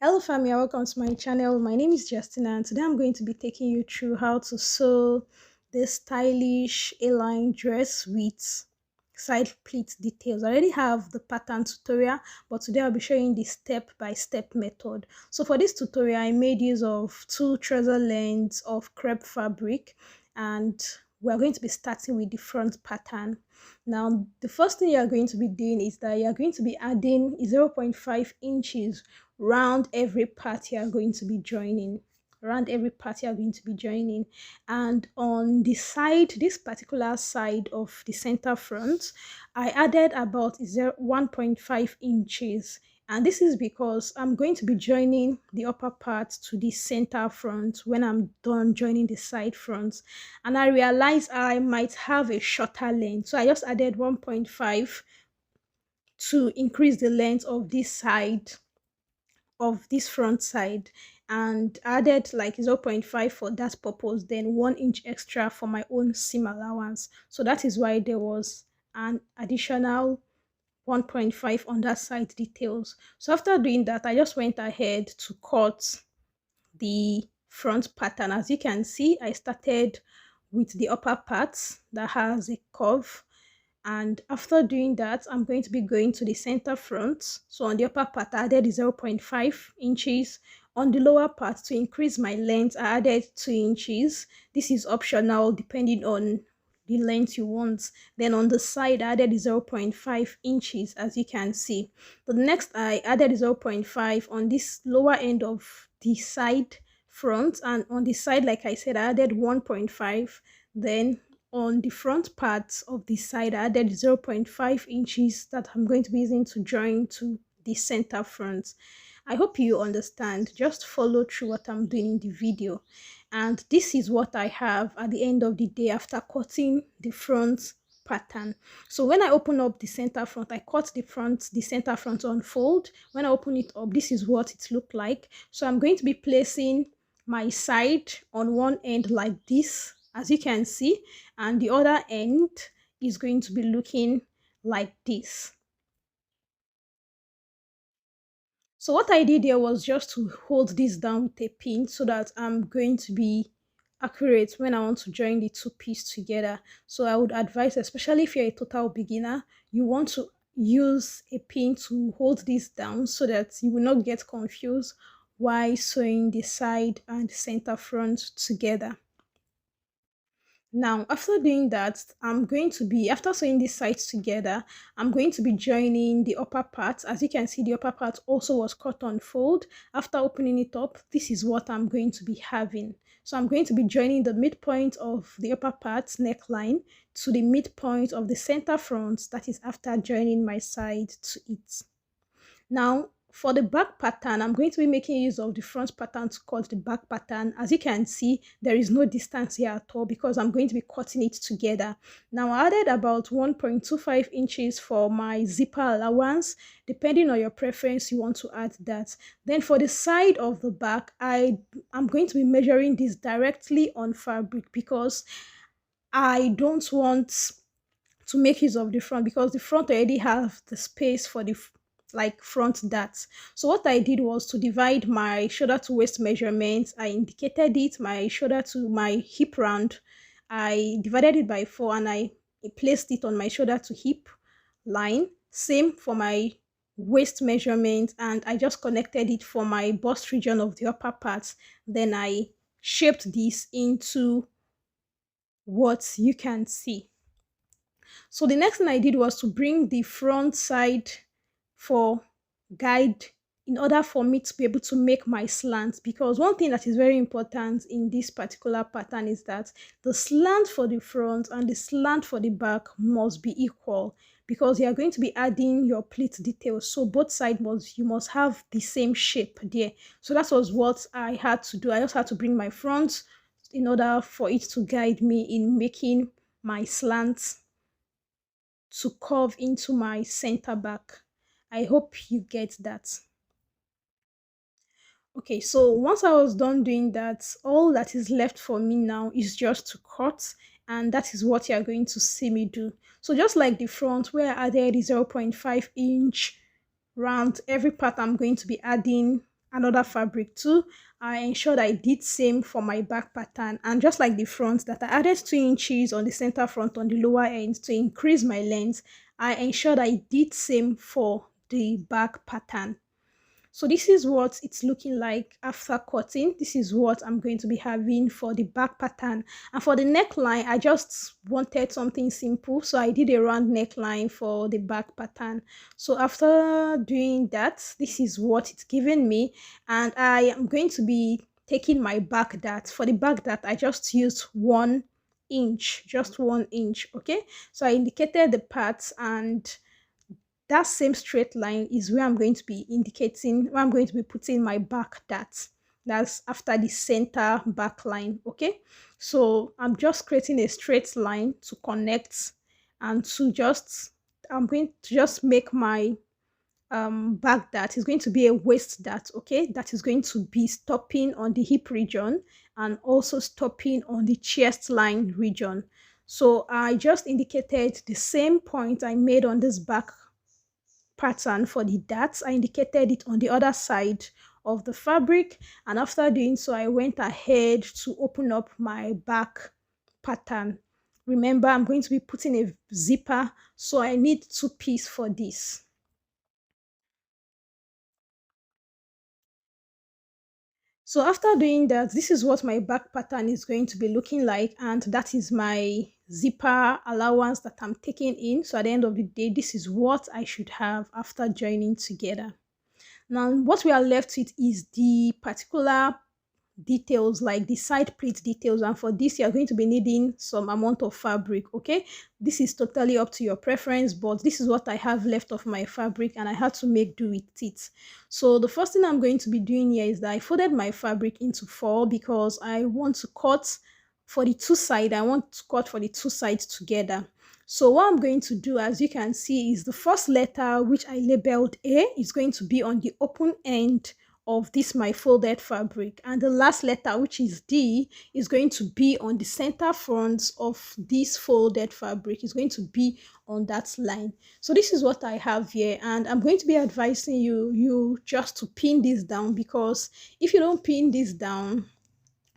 Hello family, and welcome to my channel. My name is Justina and today I'm going to be taking you through how to sew this stylish A-line dress with side pleat details. I already have the pattern tutorial, but today I'll be showing the step-by-step method. So for this tutorial, I made use of two trouser lengths of crepe fabric, and we're going to be starting with the front pattern. Now, the first thing you're going to be doing is that you're going to be adding 0.5 inches round every part you are going to be joining. Around every part you are going to be joining, and on the side, this particular side of the center front, I added about 1.5 inches, and this is because I'm going to be joining the upper part to the center front when I'm done joining the side fronts, and I realized I might have a shorter length, so I just added 1.5 to increase the length of this side, of this front side, and added like 0.5 for that purpose, then 1 inch extra for my own seam allowance. So that is why there was an additional 1.5 on that side details. So after doing that, I just went ahead to cut the front pattern. As you can see, I started with the upper part that has a curve, and after doing that, I'm going to be going to the center front. So on the upper part, I added 0.5 inches. On the lower part, to increase my length, I added 2 inches. This is optional depending on the length you want. Then on the side, I added 0.5 inches, as you can see. But next, I added 0.5 on this lower end of the side front, and on the side, like I said, I added 1.5. Then on the front part of the side, I added 0.5 inches that I'm going to be using to join to the center front. I hope you understand. Just follow through what I'm doing in the video. And this is what I have at the end of the day after cutting the front pattern. So when I open up the center front, I cut the center front on fold. When I open it up, this is what it looked like. So I'm going to be placing my side on one end like this, as you can see, and the other end is going to be looking like this. So what I did here was just to hold this down with a pin so that I'm going to be accurate when I want to join the two pieces together. So I would advise, especially if you're a total beginner, you want to use a pin to hold this down so that you will not get confused while sewing the side and center front together. Now, after doing that, after sewing these sides together, I'm going to be joining the upper part. As you can see, the upper part also was cut on fold. After opening it up, this is what I'm going to be having. So I'm going to be joining the midpoint of the upper part neckline to the midpoint of the center front, that is after joining my side to it. Now, for the back pattern, I'm going to be making use of the front pattern to cut the back pattern. As you can see, there is no distance here at all because I'm going to be cutting it together. Now, I added about 1.25 inches for my zipper allowance. Depending on your preference, you want to add that. Then for the side of the back, I'm going to be measuring this directly on fabric because I don't want to make use of the front, because the front already have the space for the front darts. So what I did was to divide my shoulder to waist measurements. I indicated it, my shoulder to my hip round. I divided it by 4 and I placed it on my shoulder to hip line. Same for my waist measurement, and I just connected it for my bust region of the upper part. Then I shaped this into what you can see. So the next thing I did was to bring the front side for guide in order for me to be able to make my slant, because one thing that is very important in this particular pattern is that the slant for the front and the slant for the back must be equal, because you are going to be adding your pleat details, so both sides you must have the same shape there. So that was what I had to do. I just had to bring my front in order for it to guide me in making my slant to curve into my center back. I hope you get that. Okay, so once I was done doing that, all that is left for me now is just to cut, and that is what you are going to see me do. So just like the front where I added 0.5 inch round every part, I'm going to be adding another fabric too. I ensured I did same for my back pattern, and just like the front, that I added 2 inches on the center front on the lower end to increase my length. I ensured I did same for the back pattern. So this is what it's looking like after cutting. This is what I'm going to be having for the back pattern. And for the neckline, I just wanted something simple. So I did a round neckline for the back pattern. So after doing that, this is what it's given me. And I am going to be taking my back dart. For the back dart, I just used 1 inch, just 1 inch. Okay. So I indicated the parts, and that same straight line is where I'm going to be indicating, where I'm going to be putting my back dart. That's after the center back line. Okay, so I'm just creating a straight line to connect, and to just, I'm going to just make my back dart is going to be a waist dart. Okay, that is going to be stopping on the hip region and also stopping on the chest line region. So I just indicated the same point I made on this back pattern for the darts. I indicated it on the other side of the fabric, and after doing so, I went ahead to open up my back pattern. Remember, I'm going to be putting a zipper, so I need 2 pieces for this. So after doing that, this is what my back pattern is going to be looking like, and that is my zipper allowance that I'm taking in. So at the end of the day, this is what I should have after joining together. Now, what we are left with is the particular details, like the side pleat details, and for this you are going to be needing some amount of fabric. Okay, this is totally up to your preference, but this is what I have left of my fabric and I had to make do with it. So the first thing I'm going to be doing here is that I folded my fabric into 4 because I want to cut for the two sides. I want to cut for the two sides together. So what I'm going to do, as you can see, is the first letter, which I labeled A, is going to be on the open end of this my folded fabric, and the last letter, which is D, is going to be on the center front of this folded fabric. It's going to be on that line. So this is what I have here, and I'm going to be advising you just to pin this down, because if you don't pin this down,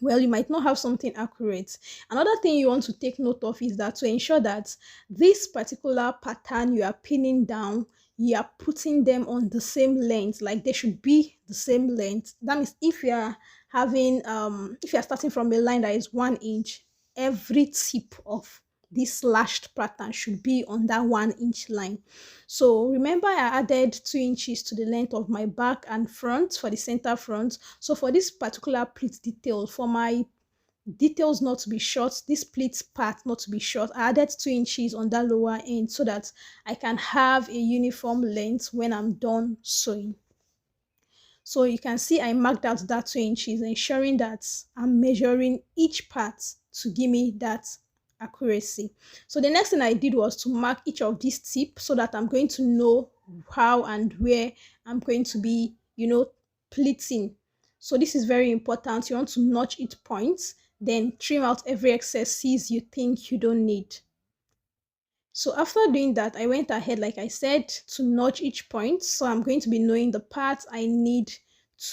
well, you might not have something accurate. Another thing you want to take note of is that to ensure that this particular pattern you are pinning down, you are putting them on the same length, like they should be the same length. That means if you are having if you are starting from a line that is 1 inch, every tip of this slashed pattern should be on that 1 inch line. So remember, I added 2 inches to the length of my back and front for the center front. So for this particular pleat detail, for my details not to be short, this pleat part not to be short, I added 2 inches on that lower end so that I can have a uniform length when I'm done sewing. So you can see I marked out that 2 inches, ensuring that I'm measuring each part to give me that accuracy. So the next thing I did was to mark each of these tips so that I'm going to know how and where I'm going to be, pleating. So this is very important. You want to notch each point, then trim out every excesses you think you don't need. So after doing that, I went ahead, like I said, to notch each point. So I'm going to be knowing the parts I need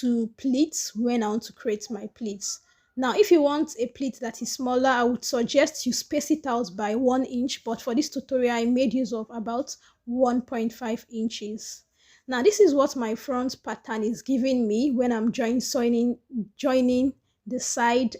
to pleat when I want to create my pleats. Now, if you want a pleat that is smaller, I would suggest you space it out by 1 inch. But for this tutorial, I made use of about 1.5 inches. Now, this is what my front pattern is giving me when I'm joining the side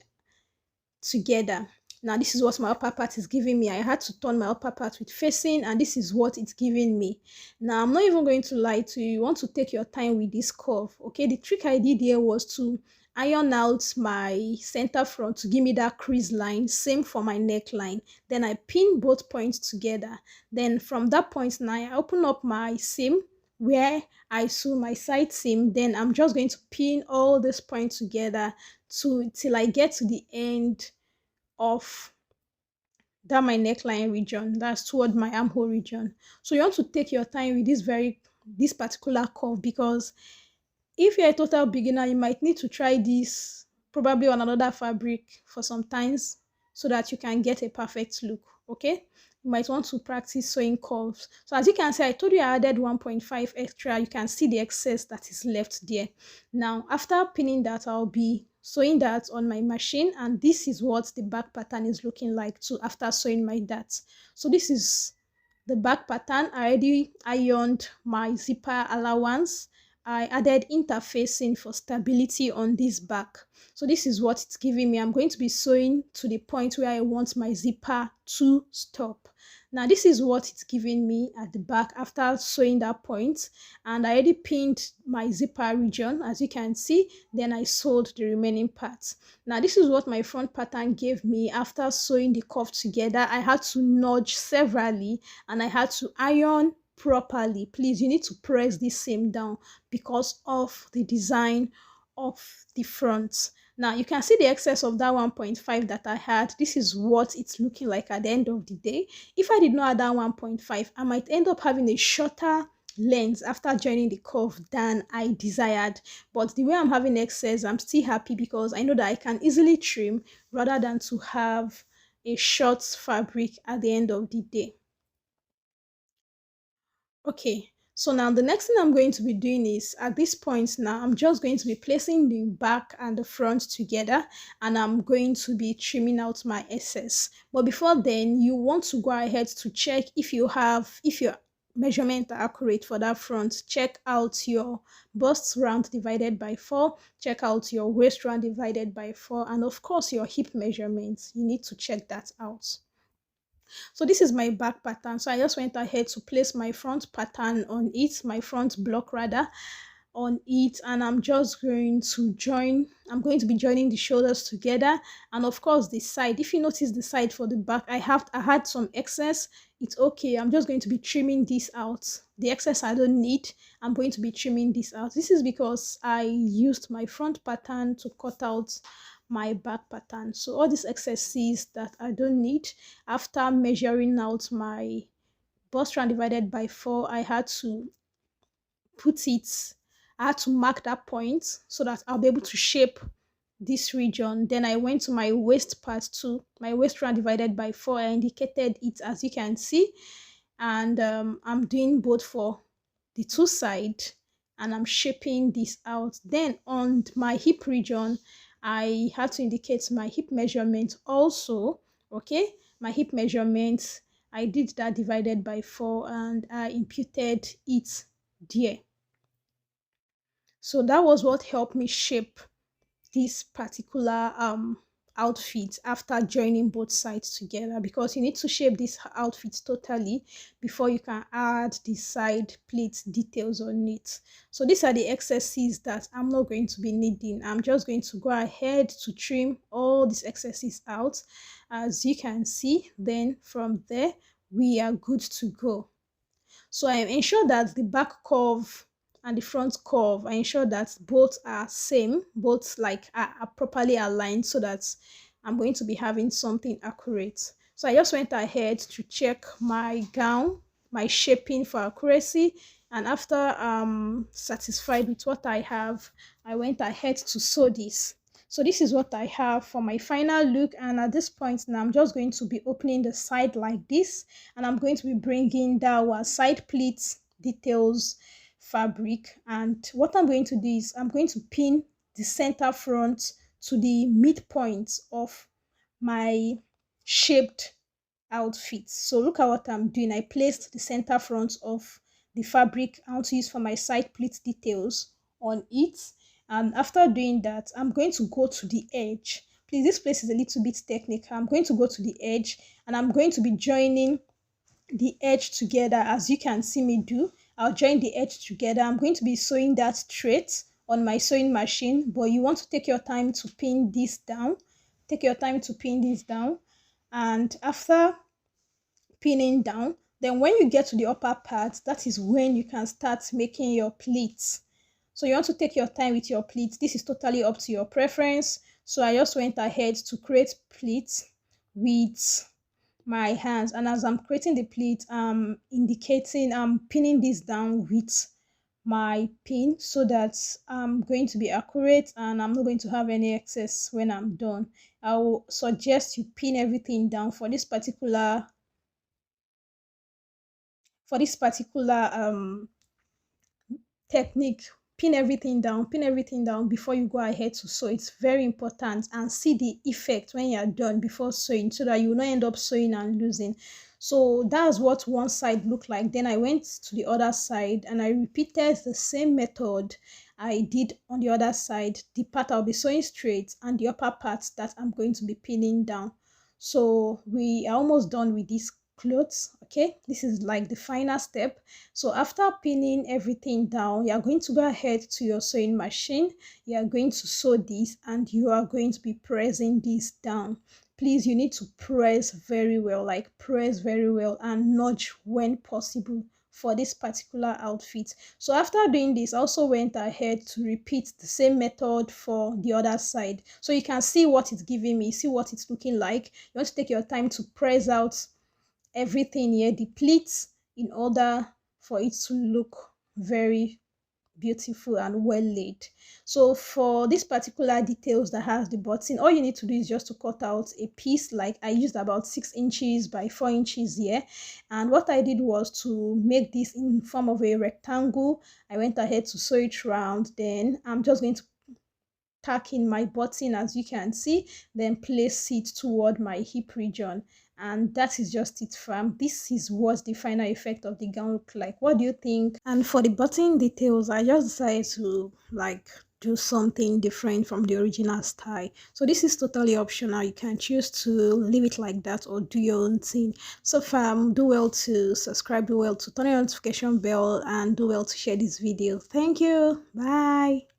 together. Now this is what my upper part is giving me. I had to turn my upper part with facing, and this is what it's giving me. Now I'm not even going to lie to you. You want to take your time with this curve. Okay, the trick I did here was to iron out my center front to give me that crease line. Same for my neckline. Then I pin both points together. Then from that point now, I open up my seam where I sew my side seam. Then I'm just going to pin all these points together till I get to the end of that my neckline region, that's toward my armhole region. So you want to take your time with this particular curve, because if you're a total beginner, you might need to try this probably on another fabric for some times so that you can get a perfect look. Okay, you might want to practice sewing curves. So as you can see, I told you I added 1.5 extra. You can see the excess that is left there. Now, after pinning that, I'll be sewing that on my machine, and this is what the back pattern is looking like too after sewing my darts. So this is the back pattern. I already ironed my zipper allowance. I added interfacing for stability on this back. So this is what it's giving me. I'm going to be sewing to the point where I want my zipper to stop. Now this is what it's giving me at the back after sewing that point, and I already pinned my zipper region as you can see. Then I sewed the remaining parts. Now this is what my front pattern gave me after sewing the cuff together. I had to nudge severally and I had to iron properly. Please, you need to press this seam down because of the design of the front. Now you can see the excess of that 1.5 that I had. This is what it's looking like at the end of the day. If I did not add that 1.5, I might end up having a shorter length after joining the curve than I desired. But the way I'm having excess, I'm still happy because I know that I can easily trim rather than to have a short fabric at the end of the day. Okay, so now the next thing I'm going to be doing is at this point now, I'm just going to be placing the back and the front together, and I'm going to be trimming out my excess. But before then, you want to go ahead to check if your measurement are accurate for that front. Check out your bust round divided by 4, check out your waist round divided by 4, and of course your hip measurements. You need to check that out. So this is my back pattern. So I just went ahead to place my front pattern on it, my front block rather, on it, and I'm just going to be joining the shoulders together, and of course the side. If you notice the side for the back, I had some excess. It's okay. I'm just going to be trimming this out. The excess I don't need, I'm going to be trimming this out. This is because I used my front pattern to cut out my back pattern. So all these excesses that I don't need, after measuring out my bust round divided by 4, I had to mark that point so that I'll be able to shape this region. Then I went to my waist part too, my waist round divided by 4. I indicated it as you can see, and I'm doing both for the two sides, and I'm shaping this out. Then on my hip region, I had to indicate my hip measurement also. Okay, my hip measurement, I did that divided by 4 and I imputed it there. So that was what helped me shape this particular outfit after joining both sides together, because you need to shape this outfit totally before you can add the side pleat details on it. So these are the excesses that I'm not going to be needing. I'm just going to go ahead to trim all these excesses out as you can see. Then from there we are good to go. So I ensure that the back curve and the front curve, I ensure that both are same, both like are properly aligned, so that I'm going to be having something accurate. So I just went ahead to check my gown, my shaping for accuracy, and after satisfied with what I have, I went ahead to sew this. So this is what I have for my final look, and at this point now I'm just going to be opening the side like this, and I'm going to be bringing down our side pleats details fabric. And what I'm going to do is I'm going to pin the center front to the midpoint of my shaped outfit. So look at what I'm doing. I placed the center front of the fabric I want to use for my side pleat details on it, and after doing that I'm going to go to the edge. Please, this place is a little bit technical. I'm going to go to the edge and I'm going to be joining the edge together as you can see me do. I'll join the edge together. I'm going to be sewing that straight on my sewing machine, but you want to take your time to pin this down. Take your time to pin this down, and after pinning down, then when you get to the upper part, that is when you can start making your pleats. So you want to take your time with your pleats. This is totally up to your preference. So I just went ahead to create pleats with my hands, and as I'm creating the pleat, I'm pinning this down with my pin so that I'm going to be accurate and I'm not going to have any excess when I'm done. I will suggest you pin everything down for this particular for this particular technique, pin everything down before you go ahead to sew. It's very important, and see the effect when you're done before sewing, so that you will not end up sewing and losing. So that's what one side looked like. Then I went to the other side and I repeated the same method I did on the other side. The part I'll be sewing straight and the upper part that I'm going to be pinning down. So we are almost done with these clothes. Okay, this is like the final step. So after pinning everything down, you are going to go ahead to your sewing machine. You are going to sew this and you are going to be pressing this down. Please, you need to press very well, like press very well, and nudge when possible for this particular outfit. So after doing this, I also went ahead to repeat the same method for the other side. So you can see what it's giving me, see what it's looking like. You want to take your time to press out everything here, the pleats, in order for it to look very beautiful and well laid. So for this particular details that has the button, all you need to do is just to cut out a piece. Like I used about 6 inches by 4 inches here, and what I did was to make this in form of a rectangle. I went ahead to sew it round. Then I'm just going to tack in my button, as you can see, then place it toward my hip region, and that is just it, fam. This is what the final effect of the gown look like. What do you think? And for the button details, I just decided to like do something different from the original style. So this is totally optional. You can choose to leave it like that or do your own thing. So fam, do well to subscribe, do well to turn on your notification bell, and do well to share this video. Thank you. Bye.